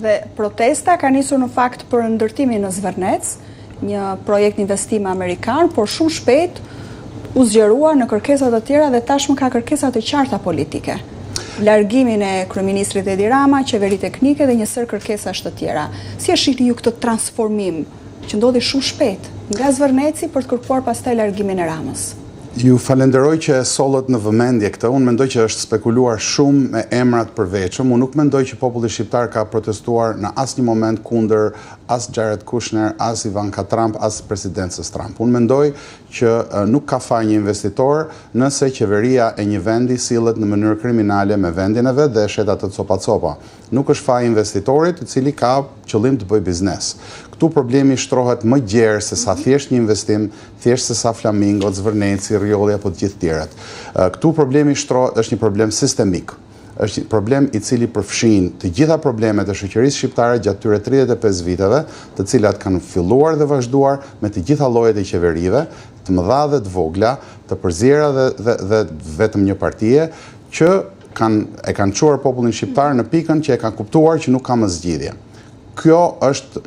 Dhe protesta ka nisur në fakt për ndërtimin në Zvërnec, një projekt investime amerikan, por shumë shpejt u zgjerua në kërkesat të tjera dhe tashmë ka kërkesat të qarta politike. Largimin e kryeministrit Edi Rama, qeveri teknike dhe një sër kërkesash të tjera. Si e shihni ju këtë transformim që ndodhi shumë shpejt nga Zvërneci për të kërkuar pastaj largimin e Ramës? Ju falenderoj që e sollët në vëmendje këtë. Unë mendoj që është spekuluar shumë me emrat përveçëm. Unë nuk mendoj që populli shqiptar ka protestuar në asnjë moment kundër as Jared Kushner, as Ivanka Trump, as presidencës Trump. Unë mendoj që nuk ka faj një investitor nëse qeveria e një vendi sillet në mënyrë kriminale me vendin e vet dhe shet atë copa-copa. Nuk është faj investitorit i cili ka qëllim të bëjë biznes. Këtu problemi shtrohet më gjerë se sa thjesht një investim, thjesht se sa Flamingo, Zvërneci, Riolli apo të gjithë tjerët. Këtu problemi është një problem sistemik. Është një problem i cili përfshin të gjitha problemet e shoqërisë shqiptare gjatë tyre 35 viteve, të cilat kanë filluar dhe vazhduar me të gjitha llojet e qeverive, të mëdha dhe të vogla, të përzjera dhe vetëm një partie, që e kanë çuar popullin shqiptar në pikën që e kanë kuptuar që nuk ka më zgjidhje. Kjo është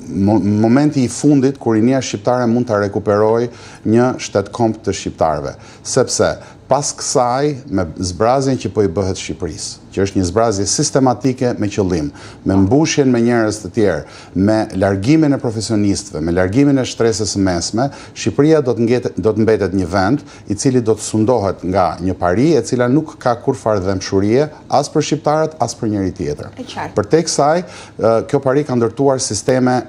momenti i fundit kur rinia shqiptare mund të rekuperoj një shtetkomb të shqiptarëve, sepse pas kësaj me zbrazjen që po i bëhet Shqipërisë, që është një zbrazje sistematike me qëllim, me mbushjen me njerëz të tjerë, me largimin e profesionistëve, me largimin e shtresës së mesme, Shqipëria do të mbetet një vend i cili do të sundohet nga një pari e cila nuk ka kurfar dëmshurie as për shqiptarët as për njëri tjetër. Përtek kësaj, kjo pari ka ndërtuar sisteme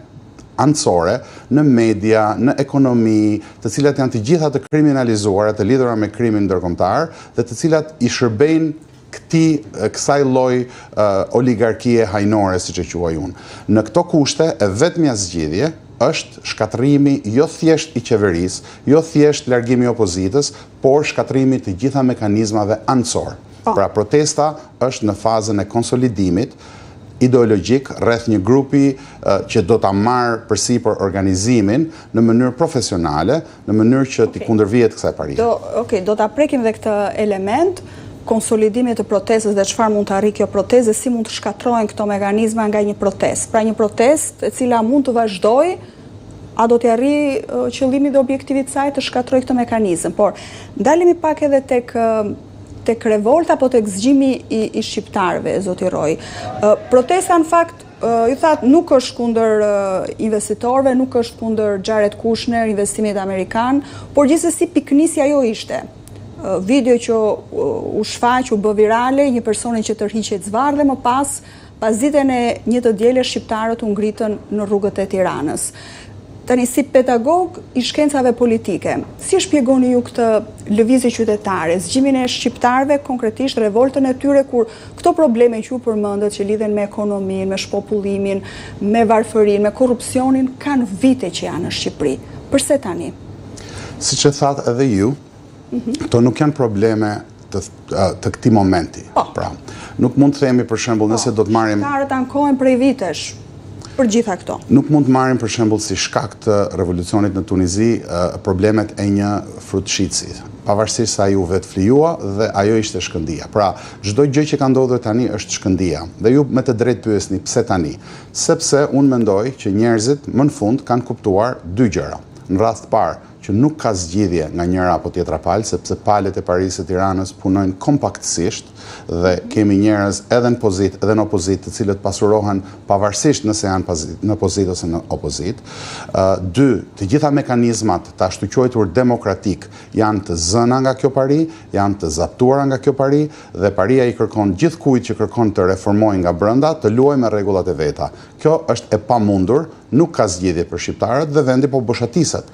anësore në media, në ekonomi, të cilat janë të gjitha të kriminalizuara, të lidhura me krimin ndërkombëtar dhe të cilat i shërbejnë kësaj lloj oligarkie hajnore, siç e quaj unë. Në këto kushte, e vetmja zgjidhje është shkatërrimi jo thjesht i qeverisë, jo thjesht largimi i opozitës, por shkatërrimi të gjitha mekanizmave anësor. Pra protesta është në fazën e konsolidimit ideologjik rreth një grupi që do ta marrë përsipër organizimin në mënyrë profesionale, në mënyrë që t'i kundërvihet kësaj parie. Do ta prekim dhe këtë element, konsolidimit të protestës dhe çfarë mund të arrijë kjo protestë, si mund të shkatrohen këto mekanizma nga një protestë. Pra një protestë e cila mund të vazhdojë, a do t'i arrijë qëllimin dhe objektivit saj të shkatrojë këtë mekanizëm. Por ndalemi pak edhe tek revolta apo tek zgjimi i shqiptarëve, zoti Roj. Protesta në fakt, ju thatë, nuk është kundër investitorëve, nuk është kundër Jared Kushner, investimit amerikan, por gjithsesi piknisja jo ishte. Video që u shfaq, u bë virale, një personi që tërhiqet zvarr dhe më pas ditën e një të diele shqiptarët u ngritën në rrugët e Tiranës. Tani, si pedagog i shkencave politike, si shpjegoni ju këtë lëvizje qytetare, zgjimin e shqiptarëve, konkretisht revoltën e tyre, kur këto probleme që ju përmendët që lidhen me ekonominë, me shpopullimin, me varfërinë, me korrupsionin, kanë vite që janë në Shqipëri. Përse tani? Siç e thatë edhe ju, këto nuk janë probleme të këtij momenti. Pra, nuk mund të themi për shembull nëse do të marrim shqiptarët ankohen prej vitesh për gjitha këto. Nuk mund të marrim për shembull si shkak të revolucionit në Tunizi problemet e një frutëshici, pavarësisht se ai u vetë flijua dhe ajo ishte Shkëndija. Pra, çdo gjë që ka ndodhur tani është Shkëndija. Dhe ju me të drejtë pyesni pse tani? Sepse unë mendoj që njerëzit më në fund kanë kuptuar dy gjëra. Në rast të parë, që nuk ka zgjidhje nga njëra apo tjetra palë, sepse palët e Parisit e Tiranës punojnë kompaktësisht dhe kemi njerëz edhe në pozitë edhe në opozitë të cilët pasurohen pavarësisht nëse janë në pozitë ose në opozitë. Dy, të gjitha mekanizmat të ashtu quajtur demokratik janë të zëna nga kjo pari, janë të zaptuara nga kjo pari dhe paria i kërkon gjithkujt që kërkon të reformojë nga brenda të luajë me rregullat e veta. Kjo është e pamundur, nuk ka zgjidhje për shqiptarët dhe vendi po boshatisat.